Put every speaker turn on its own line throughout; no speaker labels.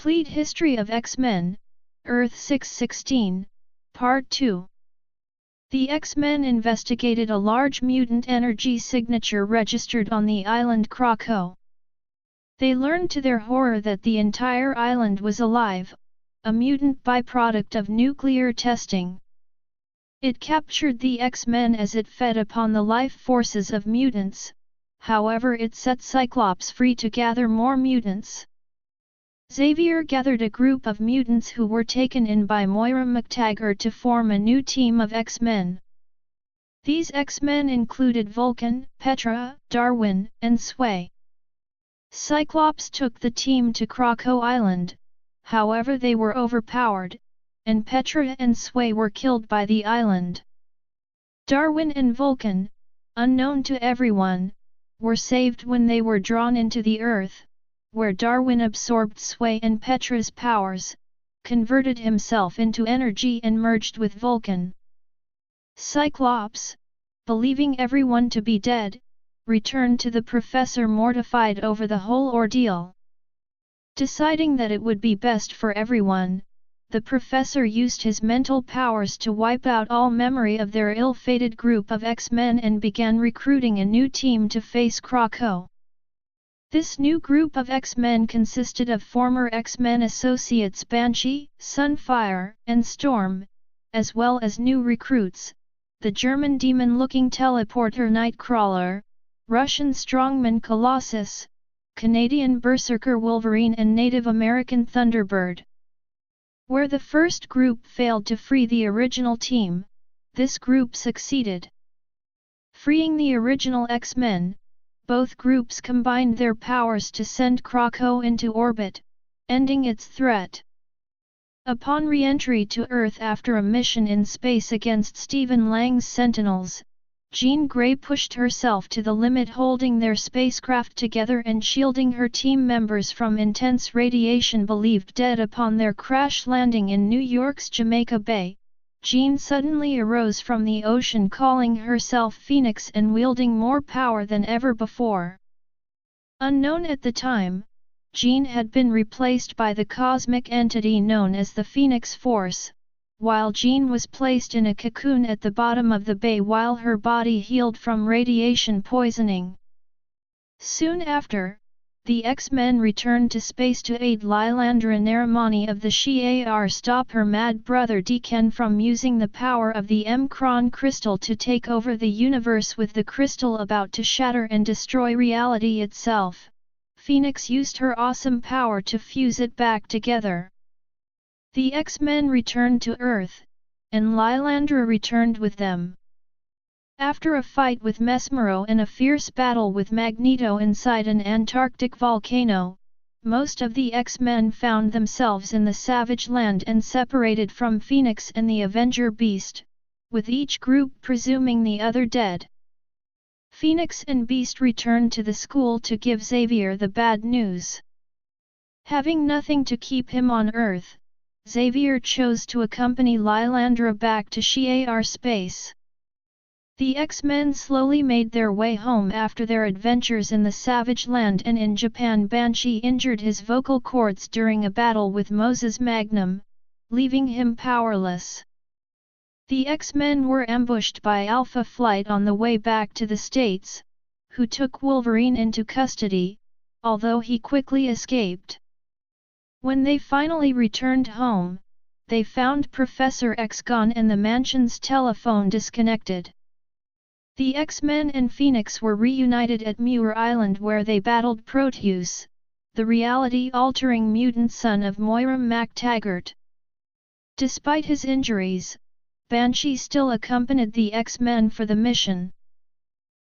Complete History of X-Men, Earth 616, Part 2. The X-Men investigated a large mutant energy signature registered on the island Krakow. They learned to their horror that the entire island was alive, a mutant byproduct of nuclear testing. It captured the X-Men as it fed upon the life forces of mutants, however it set Cyclops free to gather more mutants. Xavier gathered a group of mutants who were taken in by Moira MacTaggert to form a new team of X-Men. These X-Men included Vulcan, Petra, Darwin, and Sway. Cyclops took the team to Krakow Island, however they were overpowered, and Petra and Sway were killed by the island. Darwin and Vulcan, unknown to everyone, were saved when they were drawn into the Earth, where Darwin absorbed Sway and Petra's powers, converted himself into energy and merged with Vulcan. Cyclops, believing everyone to be dead, returned to the professor mortified over the whole ordeal. Deciding that it would be best for everyone, the professor used his mental powers to wipe out all memory of their ill-fated group of X-Men and began recruiting a new team to face Krakow. This new group of X-Men consisted of former X-Men associates Banshee, Sunfire, and Storm, as well as new recruits, the German demon-looking teleporter Nightcrawler, Russian strongman Colossus, Canadian berserker Wolverine and Native American Thunderbird. Where the first group failed to free the original team, this group succeeded. Freeing the original X-Men, both groups combined their powers to send Krakow into orbit, ending its threat. Upon re-entry to Earth after a mission in space against Stephen Lang's Sentinels, Jean Grey pushed herself to the limit, holding their spacecraft together and shielding her team members from intense radiation believed dead upon their crash landing in New York's Jamaica Bay. Jean suddenly arose from the ocean, calling herself Phoenix and wielding more power than ever before. Unknown at the time, Jean had been replaced by the cosmic entity known as the Phoenix Force, while Jean was placed in a cocoon at the bottom of the bay while her body healed from radiation poisoning. Soon after, the X-Men returned to space to aid Lilandra Naramani of the Shi'ar stop her mad brother Deacon from using the power of the M'Kraan crystal to take over the universe, with the crystal about to shatter and destroy reality itself. Phoenix used her awesome power to fuse it back together. The X-Men returned to Earth, and Lilandra returned with them. After a fight with Mesmero and a fierce battle with Magneto inside an Antarctic volcano, most of the X-Men found themselves in the Savage Land and separated from Phoenix and the Avenger Beast, with each group presuming the other dead. Phoenix and Beast returned to the school to give Xavier the bad news. Having nothing to keep him on Earth, Xavier chose to accompany Lilandra back to Shi'ar space. The X-Men slowly made their way home after their adventures in the Savage Land and in Japan. Banshee injured his vocal cords during a battle with Moses Magnum, leaving him powerless. The X-Men were ambushed by Alpha Flight on the way back to the States, who took Wolverine into custody, although he quickly escaped. When they finally returned home, they found Professor X gone and the mansion's telephone disconnected. The X-Men and Phoenix were reunited at Muir Island, where they battled Proteus, the reality-altering mutant son of Moira MacTaggert. Despite his injuries, Banshee still accompanied the X-Men for the mission.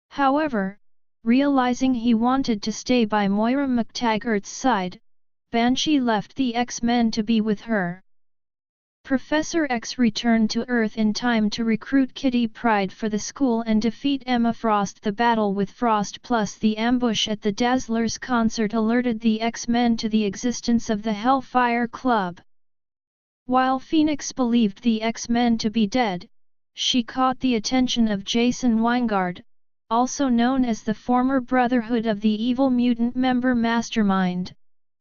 However, realizing he wanted to stay by Moira MacTaggert's side, Banshee left the X-Men to be with her. Professor X returned to Earth in time to recruit Kitty Pryde for the school and defeat Emma Frost. The battle with Frost plus the ambush at the Dazzlers concert alerted the X-Men to the existence of the Hellfire Club. While Phoenix believed the X-Men to be dead, she caught the attention of Jason Weingard, also known as the former Brotherhood of the Evil Mutant member Mastermind,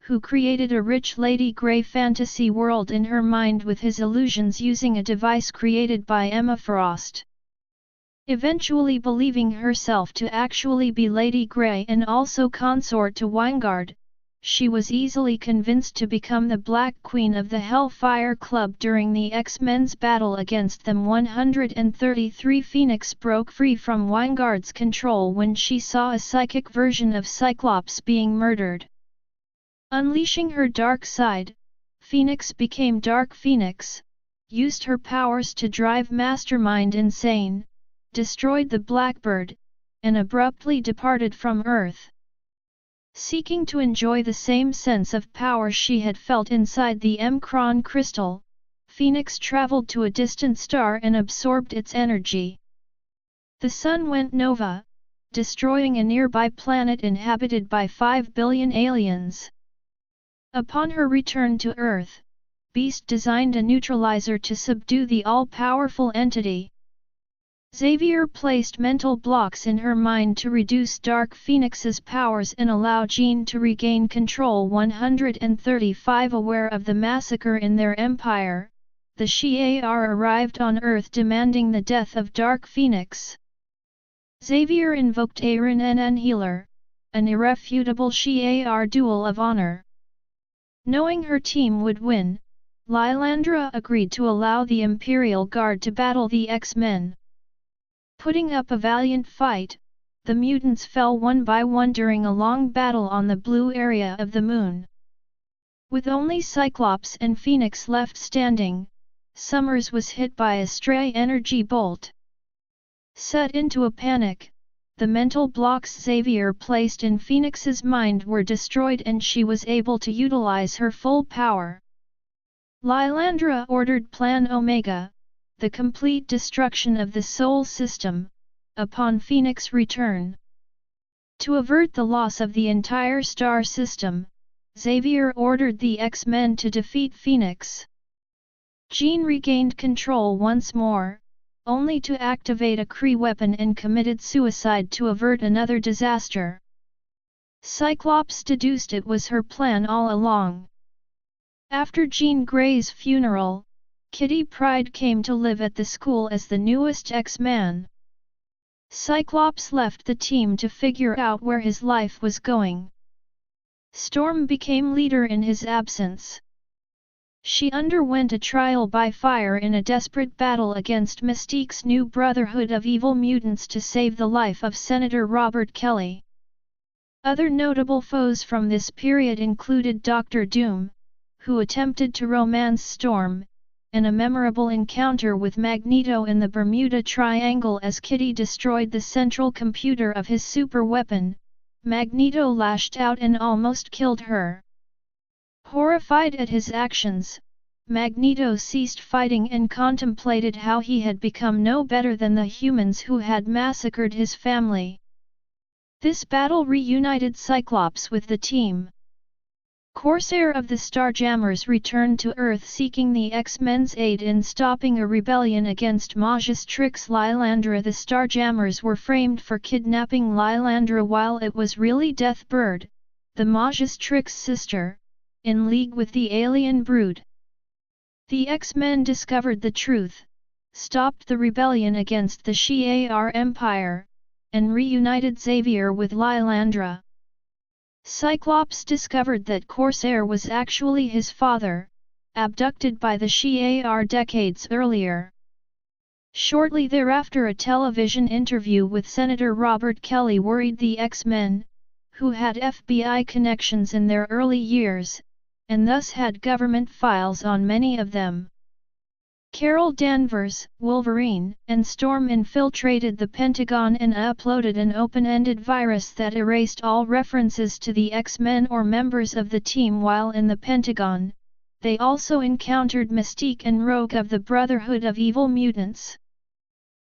who created a rich Lady Grey fantasy world in her mind with his illusions using a device created by Emma Frost. Eventually believing herself to actually be Lady Grey and also consort to Winegard, she was easily convinced to become the Black Queen of the Hellfire Club during the X-Men's battle against them. 133 Phoenix broke free from Winegard's control when she saw a psychic version of Cyclops being murdered. Unleashing her dark side, Phoenix became Dark Phoenix, used her powers to drive Mastermind insane, destroyed the Blackbird, and abruptly departed from Earth. Seeking to enjoy the same sense of power she had felt inside the M'Kraan crystal, Phoenix traveled to a distant star and absorbed its energy. The sun went nova, destroying a nearby planet inhabited by 5 billion aliens. Upon her return to Earth, Beast designed a neutralizer to subdue the all-powerful entity. Xavier placed mental blocks in her mind to reduce Dark Phoenix's powers and allow Jean to regain control. 135 Aware of the massacre in their empire, the Shi'ar arrived on Earth demanding the death of Dark Phoenix. Xavier invoked Aaron and Healer, an irrefutable Shi'ar duel of honor. Knowing her team would win, Lilandra agreed to allow the Imperial Guard to battle the X-Men. Putting up a valiant fight, the mutants fell one by one during a long battle on the blue area of the moon. With only Cyclops and Phoenix left standing, Summers was hit by a stray energy bolt. Set into a panic, the mental blocks Xavier placed in Phoenix's mind were destroyed and she was able to utilize her full power. Lilandra ordered Plan Omega, the complete destruction of the Sol system, upon Phoenix return. To avert the loss of the entire star system, Xavier ordered the X-Men to defeat Phoenix. Jean regained control once more, only to activate a Kree weapon and committed suicide to avert another disaster. Cyclops deduced it was her plan all along. After Jean Grey's funeral, Kitty Pryde came to live at the school as the newest X-Man. Cyclops left the team to figure out where his life was going. Storm became leader in his absence. She underwent a trial by fire in a desperate battle against Mystique's new Brotherhood of Evil Mutants to save the life of Senator Robert Kelly. Other notable foes from this period included Doctor Doom, who attempted to romance Storm, and a memorable encounter with Magneto in the Bermuda Triangle as Kitty destroyed the central computer of his superweapon. Magneto lashed out and almost killed her. Horrified at his actions, Magneto ceased fighting and contemplated how he had become no better than the humans who had massacred his family. This battle reunited Cyclops with the team. Corsair of the Starjammers returned to Earth seeking the X-Men's aid in stopping a rebellion against Magistrix Lilandra. The Starjammers were framed for kidnapping Lilandra while it was really Deathbird, the Magistrix sister, in league with the alien brood. The X-Men discovered the truth, stopped the rebellion against the Shi'ar Empire, and reunited Xavier with Lilandra. Cyclops discovered that Corsair was actually his father, abducted by the Shi'ar decades earlier. Shortly thereafter, a television interview with Senator Robert Kelly worried the X-Men, who had FBI connections in their early years, and thus had government files on many of them. Carol Danvers, Wolverine, and Storm infiltrated the Pentagon and uploaded an open-ended virus that erased all references to the X-Men or members of the team while in the Pentagon. They also encountered Mystique and Rogue of the Brotherhood of Evil Mutants.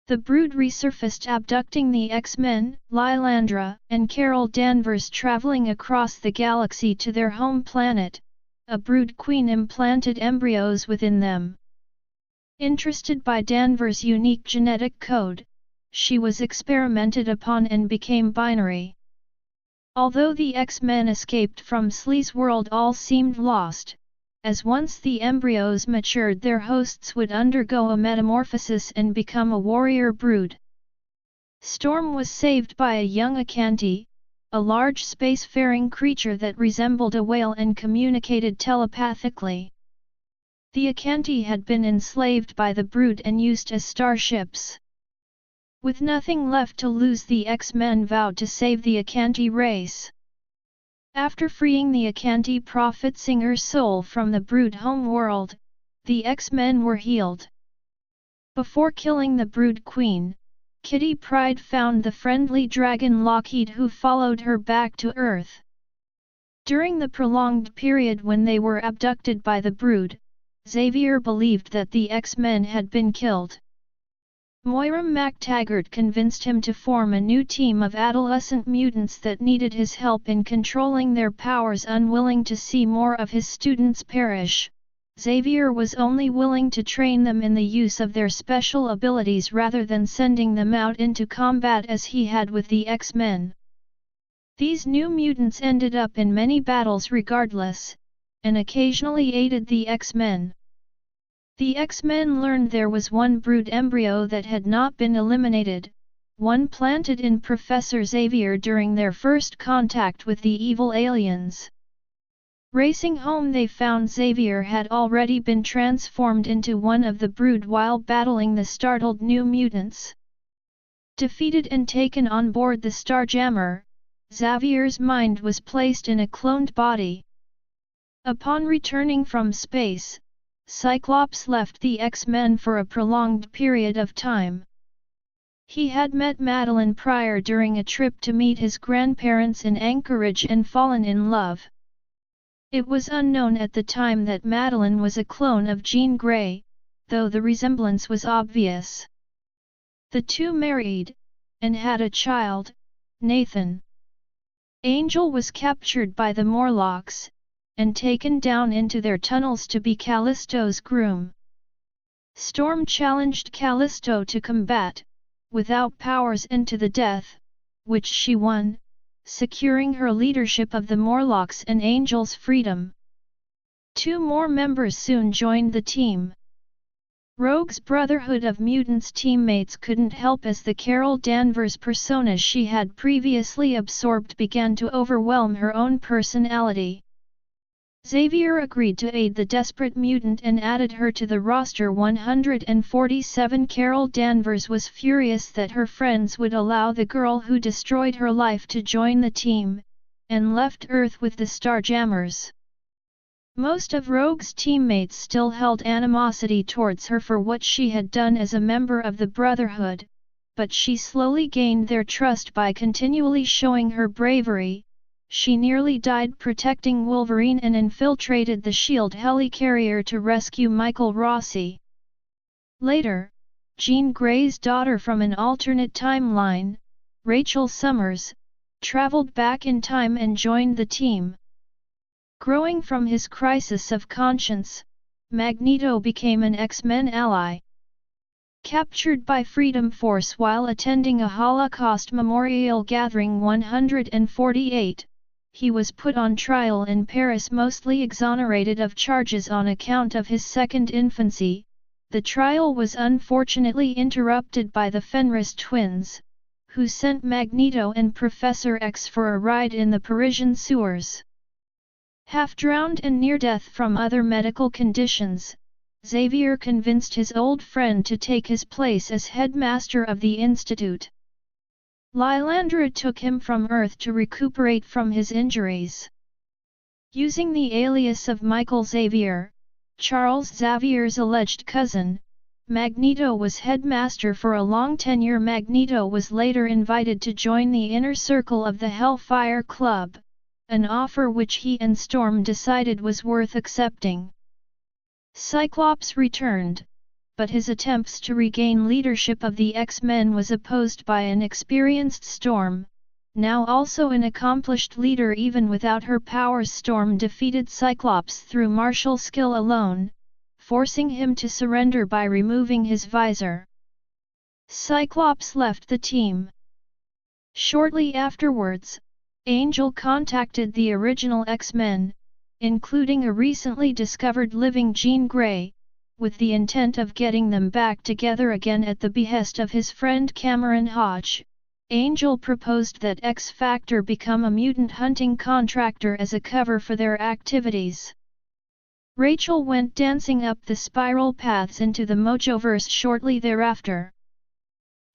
The Brood resurfaced abducting the X-Men, Lilandra, and Carol Danvers traveling across the galaxy to their home planet. A Brood Queen implanted embryos within them. Interested by Danvers' unique genetic code, she was experimented upon and became binary. Although the X-Men escaped from Slee's world, all seemed lost, as once the embryos matured their hosts would undergo a metamorphosis and become a warrior brood. Storm was saved by a young Acanti, a large spacefaring creature that resembled a whale and communicated telepathically. The Acanti had been enslaved by the brood and used as starships. With nothing left to lose, the X-Men vowed to save the Acanti race. After freeing the Acanti prophet Singer's soul from the brood home world, the X-Men were healed. Before killing the brood queen, Kitty Pryde found the friendly dragon Lockheed, who followed her back to Earth. During the prolonged period when they were abducted by the brood, Xavier believed that the X-Men had been killed. Moira MacTaggert convinced him to form a new team of adolescent mutants that needed his help in controlling their powers. Unwilling to see more of his students perish, Xavier was only willing to train them in the use of their special abilities rather than sending them out into combat as he had with the X-Men. These new mutants ended up in many battles regardless, and occasionally aided the X-Men. The X-Men learned there was one brood embryo that had not been eliminated, one planted in Professor Xavier during their first contact with the evil aliens. Racing home, they found Xavier had already been transformed into one of the brood while battling the startled new mutants. Defeated and taken on board the Starjammer, Xavier's mind was placed in a cloned body. Upon returning from space, Cyclops left the X-Men for a prolonged period of time. He had met Madeline prior during a trip to meet his grandparents in Anchorage and fallen in love. It was unknown at the time that Madeline was a clone of Jean Grey, though the resemblance was obvious. The two married, and had a child, Nathan. Angel was captured by the Morlocks, and taken down into their tunnels to be Callisto's groom. Storm challenged Callisto to combat, without powers and to the death, which she won, securing her leadership of the Morlocks and Angel's freedom. Two more members soon joined the team. Rogue's Brotherhood of Mutants teammates couldn't help as the Carol Danvers persona she had previously absorbed began to overwhelm her own personality. Xavier agreed to aid the desperate mutant and added her to the roster 147. Carol Danvers was furious that her friends would allow the girl who destroyed her life to join the team, and left Earth with the Starjammers. Most of Rogue's teammates still held animosity towards her for what she had done as a member of the Brotherhood, but she slowly gained their trust by continually showing her bravery. She nearly died protecting Wolverine and infiltrated the S.H.I.E.L.D. helicarrier to rescue Michael Rossi. Later, Jean Grey's daughter from an alternate timeline, Rachel Summers, traveled back in time and joined the team. Growing from his crisis of conscience, Magneto became an X-Men ally. Captured by Freedom Force while attending a Holocaust memorial gathering 148, he was put on trial in Paris, mostly exonerated of charges on account of his second infancy. The trial was unfortunately interrupted by the Fenris twins, who sent Magneto and Professor X for a ride in the Parisian sewers. Half drowned and near death from other medical conditions, Xavier convinced his old friend to take his place as headmaster of the institute. Lilandra took him from Earth to recuperate from his injuries. Using the alias of Michael Xavier, Charles Xavier's alleged cousin, Magneto was headmaster for a long tenure. Magneto was later invited to join the inner circle of the Hellfire Club, an offer which he and Storm decided was worth accepting. Cyclops returned, but his attempts to regain leadership of the X-Men was opposed by an experienced Storm, now also an accomplished leader. Even without her powers, Storm defeated Cyclops through martial skill alone, forcing him to surrender by removing his visor. Cyclops left the team. Shortly afterwards, Angel contacted the original X-Men, including a recently discovered living Jean Grey, with the intent of getting them back together again at the behest of his friend Cameron Hodge. Angel proposed that X-Factor become a mutant hunting contractor as a cover for their activities. Rachel went dancing up the spiral paths into the Mojoverse shortly thereafter.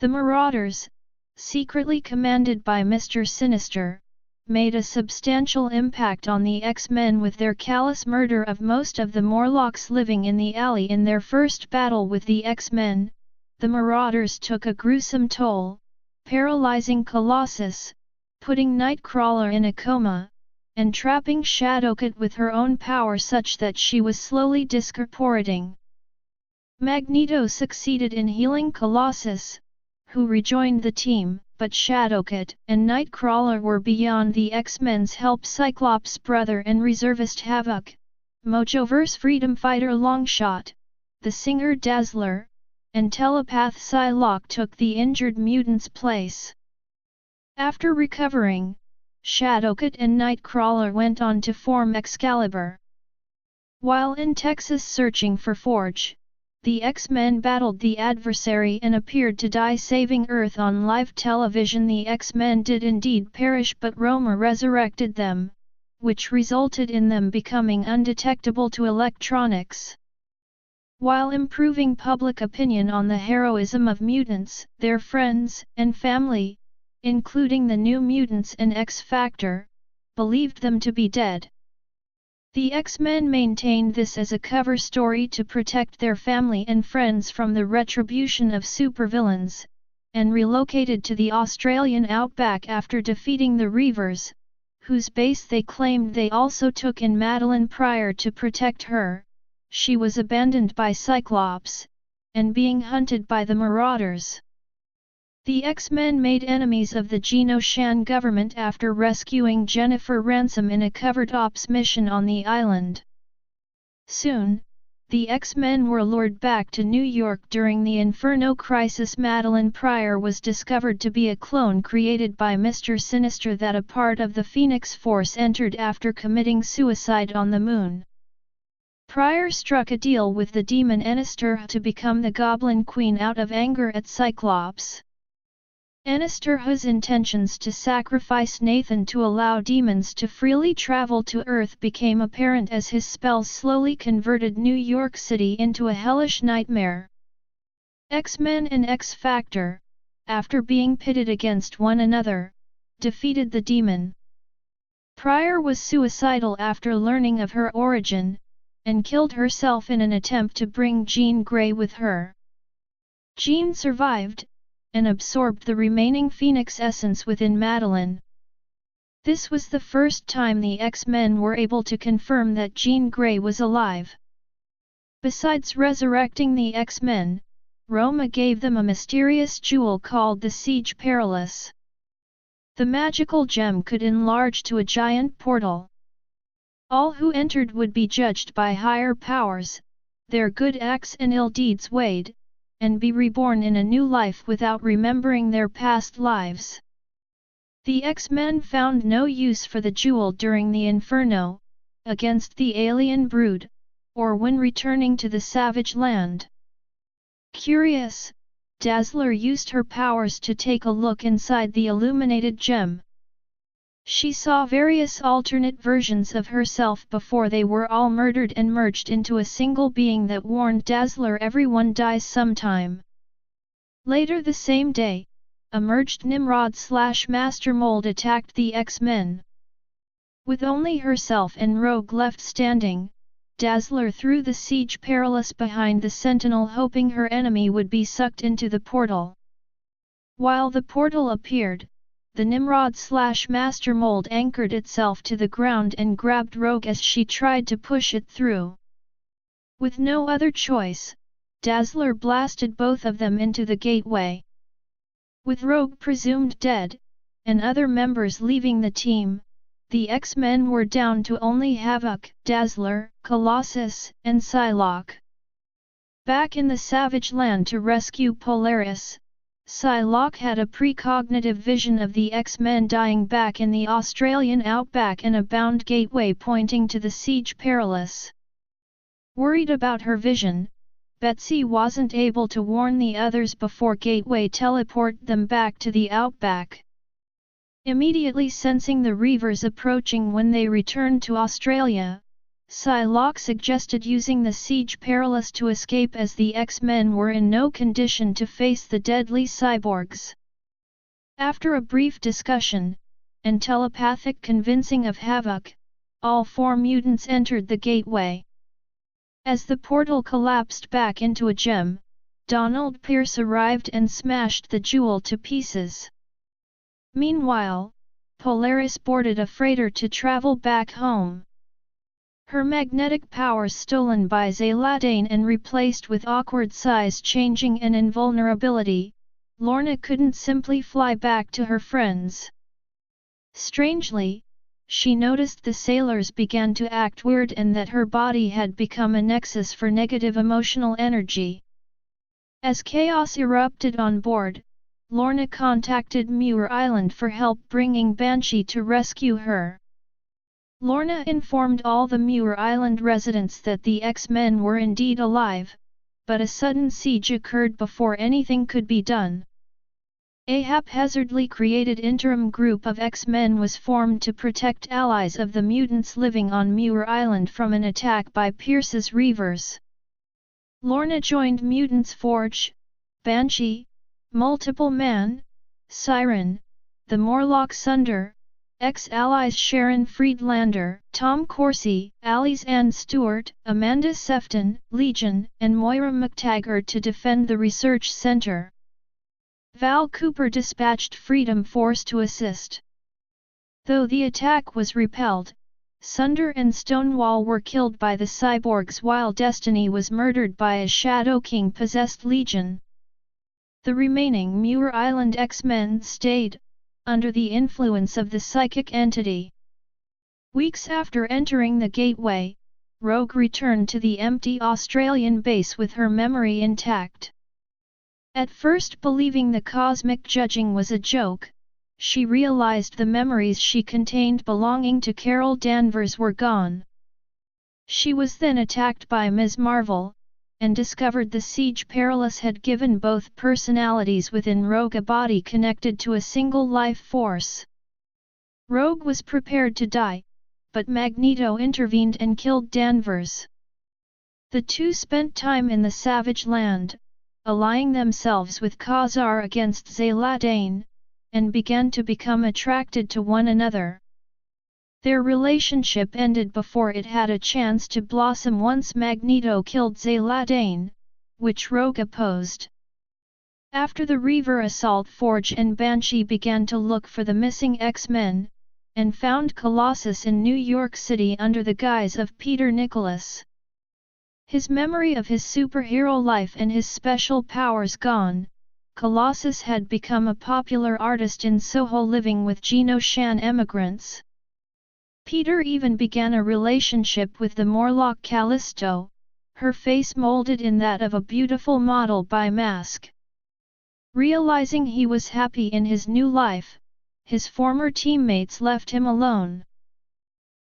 The Marauders, secretly commanded by Mr. Sinister, made a substantial impact on the X-Men with their callous murder of most of the Morlocks living in the alley in their first battle with the X-Men. The Marauders took a gruesome toll, paralyzing Colossus, putting Nightcrawler in a coma, and trapping Shadowcat with her own power such that she was slowly discorporating. Magneto succeeded in healing Colossus, who rejoined the team, but Shadowcat and Nightcrawler were beyond the X-Men's help. Cyclops' brother and reservist Havoc, Mojoverse freedom fighter Longshot, the singer Dazzler, and telepath Psylocke took the injured mutant's place. After recovering, Shadowcat and Nightcrawler went on to form Excalibur. While in Texas searching for Forge, the X-Men battled the adversary and appeared to die saving Earth on live television. The X-Men did indeed perish, but Roma resurrected them, which resulted in them becoming undetectable to electronics. While improving public opinion on the heroism of mutants, their friends and family, including the New Mutants and X-Factor, believed them to be dead. The X-Men maintained this as a cover story to protect their family and friends from the retribution of supervillains, and relocated to the Australian outback after defeating the Reavers, whose base they claimed they also took in Madeline prior to protect her. She was abandoned by Cyclops, and being hunted by the Marauders. The X-Men made enemies of the Genoshan government after rescuing Jennifer Ransom in a covert ops mission on the island. Soon, the X-Men were lured back to New York during the Inferno crisis. Madeline Pryor was discovered to be a clone created by Mr. Sinister that a part of the Phoenix Force entered after committing suicide on the Moon. Pryor struck a deal with the demon Enister to become the Goblin Queen out of anger at Cyclops. Enister's intentions to sacrifice Nathan to allow demons to freely travel to Earth became apparent as his spells slowly converted New York City into a hellish nightmare. X-Men and X-Factor, after being pitted against one another, defeated the demon. Pryor was suicidal after learning of her origin, and killed herself in an attempt to bring Jean Grey with her. Jean survived, and absorbed the remaining Phoenix essence within Madeline. This was the first time the X-Men were able to confirm that Jean Grey was alive. Besides resurrecting the X-Men, Roma gave them a mysterious jewel called the Siege Perilous. The magical gem could enlarge to a giant portal. All who entered would be judged by higher powers, their good acts and ill deeds weighed, and be reborn in a new life without remembering their past lives. The X-Men found no use for the jewel during the Inferno, against the alien brood, or when returning to the Savage Land. Curious, Dazzler used her powers to take a look inside the illuminated gem. She saw various alternate versions of herself before they were all murdered and merged into a single being that warned Dazzler everyone dies sometime. Later the same day, a merged Nimrod/Master Mold attacked the X-Men. With only herself and Rogue left standing, Dazzler threw the Siege Perilous behind the Sentinel, hoping her enemy would be sucked into the portal. While the portal appeared, the Nimrod/Master Mold anchored itself to the ground and grabbed Rogue as she tried to push it through. With no other choice, Dazzler blasted both of them into the gateway. With Rogue presumed dead, and other members leaving the team, the X-Men were down to only Havoc, Dazzler, Colossus, and Psylocke. Back in the Savage Land to rescue Polaris, Psylocke had a precognitive vision of the X-Men dying back in the Australian outback and a bound gateway pointing to the Siege Perilous. Worried about her vision, Betsy wasn't able to warn the others before Gateway teleported them back to the outback. Immediately sensing the Reavers approaching when they returned to Australia, Psylocke suggested using the Siege Perilous to escape as the X-Men were in no condition to face the deadly cyborgs. After a brief discussion, and telepathic convincing of Havoc, all 4 mutants entered the gateway. As the portal collapsed back into a gem, Donald Pierce arrived and smashed the jewel to pieces. Meanwhile, Polaris boarded a freighter to travel back home. Her magnetic powers stolen by Zaladane and replaced with awkward size changing and invulnerability, Lorna couldn't simply fly back to her friends. Strangely, she noticed the sailors began to act weird and that her body had become a nexus for negative emotional energy. As chaos erupted on board, Lorna contacted Muir Island for help bringing Banshee to rescue her. Lorna informed all the Muir Island residents that the X-Men were indeed alive, but a sudden siege occurred before anything could be done. A haphazardly created interim group of X-Men was formed to protect allies of the mutants living on Muir Island from an attack by Pierce's Reavers. Lorna joined mutants Forge, Banshee, Multiple Man, Siren, the Morlock Sunder, ex-allies Sharon Friedlander, Tom Corsi, Alice Ann Stewart, Amanda Sefton, Legion, and Moira McTaggart to defend the research center. Val Cooper dispatched Freedom Force to assist. Though the attack was repelled, Sunder and Stonewall were killed by the cyborgs while Destiny was murdered by a Shadow King-possessed Legion. The remaining Muir Island X-Men stayed, under the influence of the psychic entity. Weeks after entering the gateway, Rogue returned to the empty Australian base with her memory intact. At first believing the cosmic judging was a joke, she realized the memories she contained belonging to Carol Danvers were gone. She was then attacked by Ms. Marvel, and discovered the Siege Perilous had given both personalities within Rogue a body connected to a single life force. Rogue was prepared to die, but Magneto intervened and killed Danvers. The two spent time in the Savage Land, allying themselves with Khazar against Zaladane, and began to become attracted to one another. Their relationship ended before it had a chance to blossom once Magneto killed Zaladane, which Rogue opposed. After the Reaver assault, Forge and Banshee began to look for the missing X-Men, and found Colossus in New York City under the guise of Peter Nicholas. His memory of his superhero life and his special powers gone, Colossus had become a popular artist in Soho living with Genoshan emigrants. Peter even began a relationship with the Morlock Callisto, her face molded in that of a beautiful model by Mask. Realizing he was happy in his new life, his former teammates left him alone.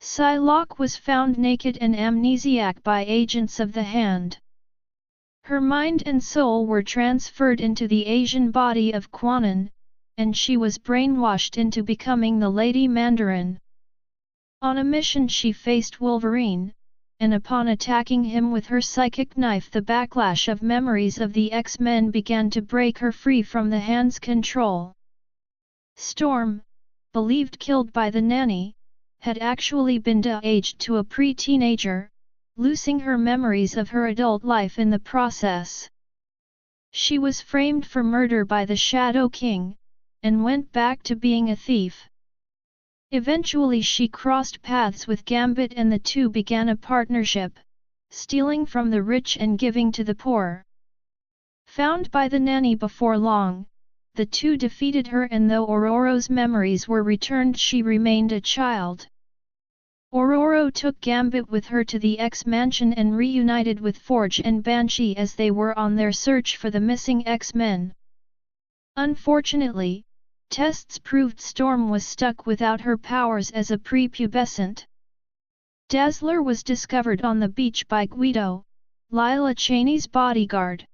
Psylocke was found naked and amnesiac by agents of the Hand. Her mind and soul were transferred into the Asian body of Quanon, and she was brainwashed into becoming the Lady Mandarin. On a mission she faced Wolverine, and upon attacking him with her psychic knife the backlash of memories of the X-Men began to break her free from the Hand's control. Storm, believed killed by the nanny, had actually been de-aged to a pre-teenager, losing her memories of her adult life in the process. She was framed for murder by the Shadow King, and went back to being a thief. Eventually she crossed paths with Gambit and the two began a partnership, stealing from the rich and giving to the poor. Found by the nanny before long, the two defeated her, and though Ororo's memories were returned she remained a child. Ororo took Gambit with her to the X-Mansion and reunited with Forge and Banshee as they were on their search for the missing X-Men. Unfortunately, tests proved Storm was stuck without her powers as a prepubescent. Dazzler was discovered on the beach by Guido, Lila Cheney's bodyguard.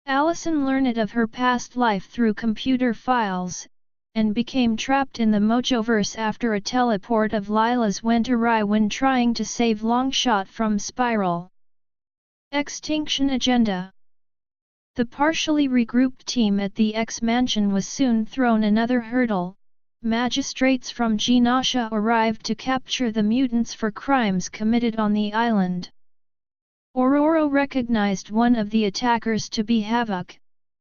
Allison learned of her past life through computer files, and became trapped in the Mojoverse after a teleport of Lila's went awry when trying to save Longshot from Spiral. Extinction Agenda. The partially regrouped team at the X-Mansion was soon thrown another hurdle. Magistrates from Genosha arrived to capture the mutants for crimes committed on the island. Ororo recognized one of the attackers to be Havoc,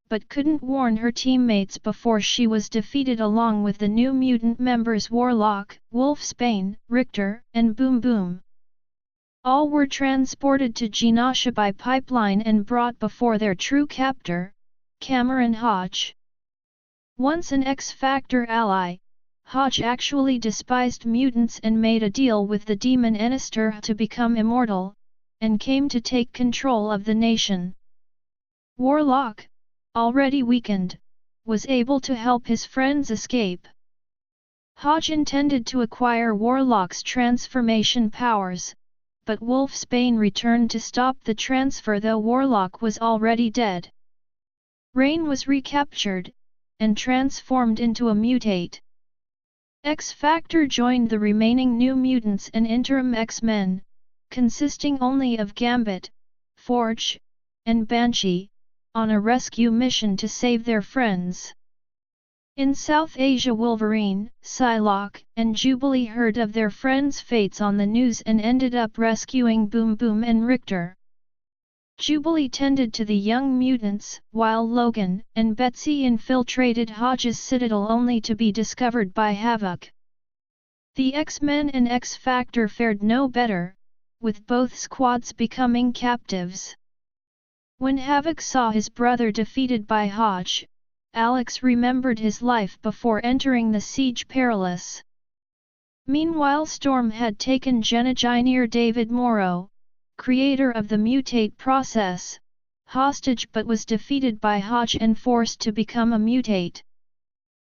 but couldn't warn her teammates before she was defeated along with the new mutant members Warlock, Wolfsbane, Richter, and Boom Boom. All were transported to Genosha by pipeline and brought before their true captor, Cameron Hodge. Once an X-Factor ally, Hodge actually despised mutants and made a deal with the demon Enister to become immortal, and came to take control of the nation. Warlock, already weakened, was able to help his friends escape. Hodge intended to acquire Warlock's transformation powers, but Wolfsbane returned to stop the transfer though Warlock was already dead. Rain was recaptured, and transformed into a mutate. X-Factor joined the remaining New Mutants and interim X-Men, consisting only of Gambit, Forge, and Banshee, on a rescue mission to save their friends. In South Asia, Wolverine, Psylocke, and Jubilee heard of their friends' fates on the news and ended up rescuing Boom Boom and Richter. Jubilee tended to the young mutants, while Logan and Betsy infiltrated Hodge's citadel only to be discovered by Havoc. The X-Men and X-Factor fared no better, with both squads becoming captives. When Havoc saw his brother defeated by Hodge, Alex remembered his life before entering the Siege Perilous. Meanwhile, Storm had taken Genegyneer David Morrow, creator of the mutate process, hostage but was defeated by Hodge and forced to become a mutate.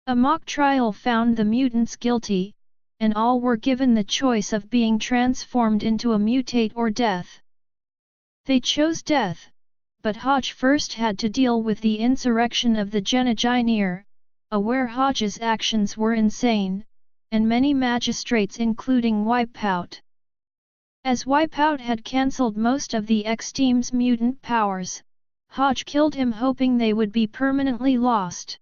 A mock trial found the mutants guilty, and all were given the choice of being transformed into a mutate or death. They chose death, but Hodge first had to deal with the insurrection of the Genegyneer, aware Hodge's actions were insane, and many magistrates including Wipeout. As Wipeout had cancelled most of the X-Team's mutant powers, Hodge killed him hoping they would be permanently lost.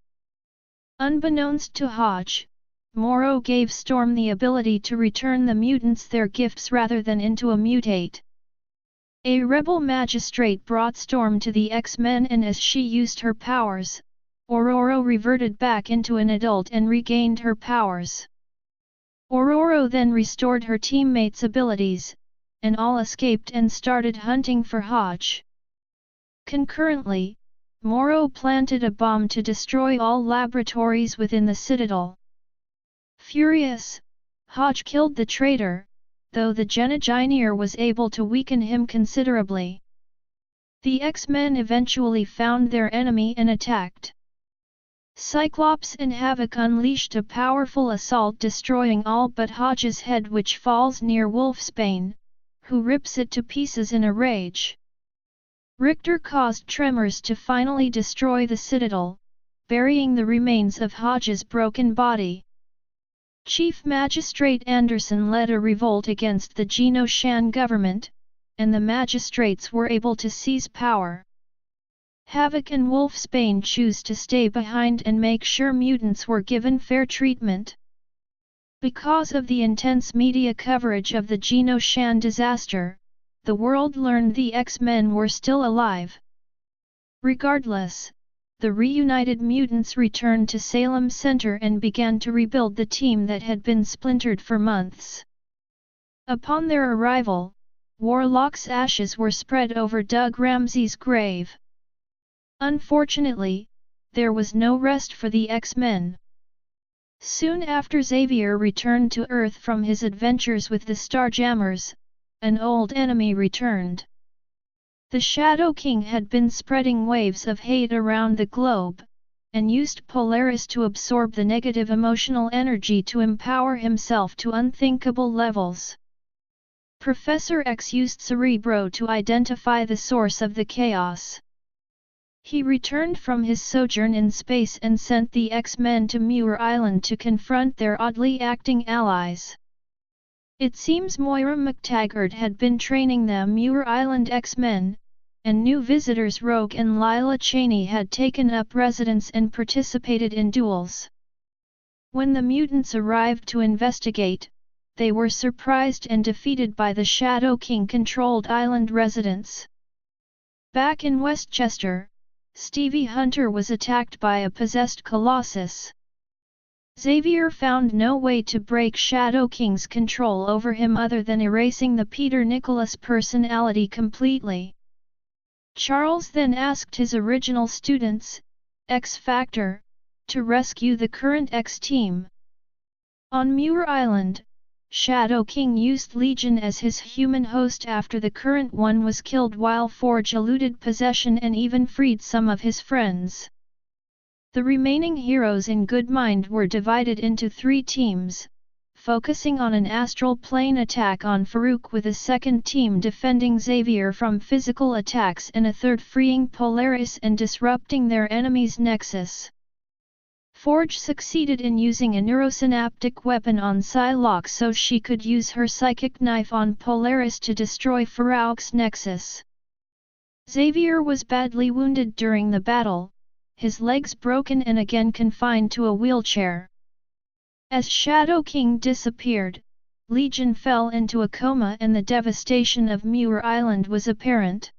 Unbeknownst to Hodge, Morrow gave Storm the ability to return the mutants their gifts rather than into a mutate. A rebel magistrate brought Storm to the X-Men and as she used her powers, Ororo reverted back into an adult and regained her powers. Ororo then restored her teammates' abilities, and all escaped and started hunting for Hodge. Concurrently, Morrow planted a bomb to destroy all laboratories within the Citadel. Furious, Hodge killed the traitor, though the Genegyneer was able to weaken him considerably. The X-Men eventually found their enemy and attacked. Cyclops and Havoc unleashed a powerful assault destroying all but Hodge's head, which falls near Wolfsbane, who rips it to pieces in a rage. Richter caused tremors to finally destroy the Citadel, burying the remains of Hodge's broken body. Chief Magistrate Anderson led a revolt against the Genoshan government, and the magistrates were able to seize power. Havoc and Wolfsbane choose to stay behind and make sure mutants were given fair treatment. Because of the intense media coverage of the Genoshan disaster, the world learned the X-Men were still alive. Regardless, the reunited mutants returned to Salem Center and began to rebuild the team that had been splintered for months. Upon their arrival, Warlock's ashes were spread over Doug Ramsey's grave. Unfortunately, there was no rest for the X-Men. Soon after Xavier returned to Earth from his adventures with the Starjammers, an old enemy returned. The Shadow King had been spreading waves of hate around the globe, and used Polaris to absorb the negative emotional energy to empower himself to unthinkable levels. Professor X used Cerebro to identify the source of the chaos. He returned from his sojourn in space and sent the X-Men to Muir Island to confront their oddly acting allies. It seems Moira MacTaggert had been training the Muir Island X-Men, and new visitors Rogue and Lila Cheney had taken up residence and participated in duels. When the mutants arrived to investigate, they were surprised and defeated by the Shadow King-controlled island residents. Back in Westchester, Stevie Hunter was attacked by a possessed Colossus. Xavier found no way to break Shadow King's control over him other than erasing the Peter Nicholas personality completely. Charles then asked his original students, X-Factor, to rescue the current X-Team. On Muir Island, Shadow King used Legion as his human host after the current one was killed, while Forge eluded possession and even freed some of his friends. The remaining heroes in Good Mind were divided into 3 teams, focusing on an astral plane attack on Farouk, with a second team defending Xavier from physical attacks and a third freeing Polaris and disrupting their enemy's nexus. Forge succeeded in using a neurosynaptic weapon on Psylocke so she could use her psychic knife on Polaris to destroy Farouk's nexus. Xavier was badly wounded during the battle, his legs broken and again confined to a wheelchair. As Shadow King disappeared, Legion fell into a coma and the devastation of Muir Island was apparent.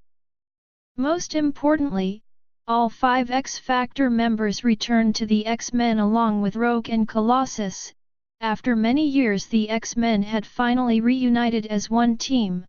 Most importantly, all 5 X-Factor members returned to the X-Men along with Rogue and Colossus. After many years, the X-Men had finally reunited as one team.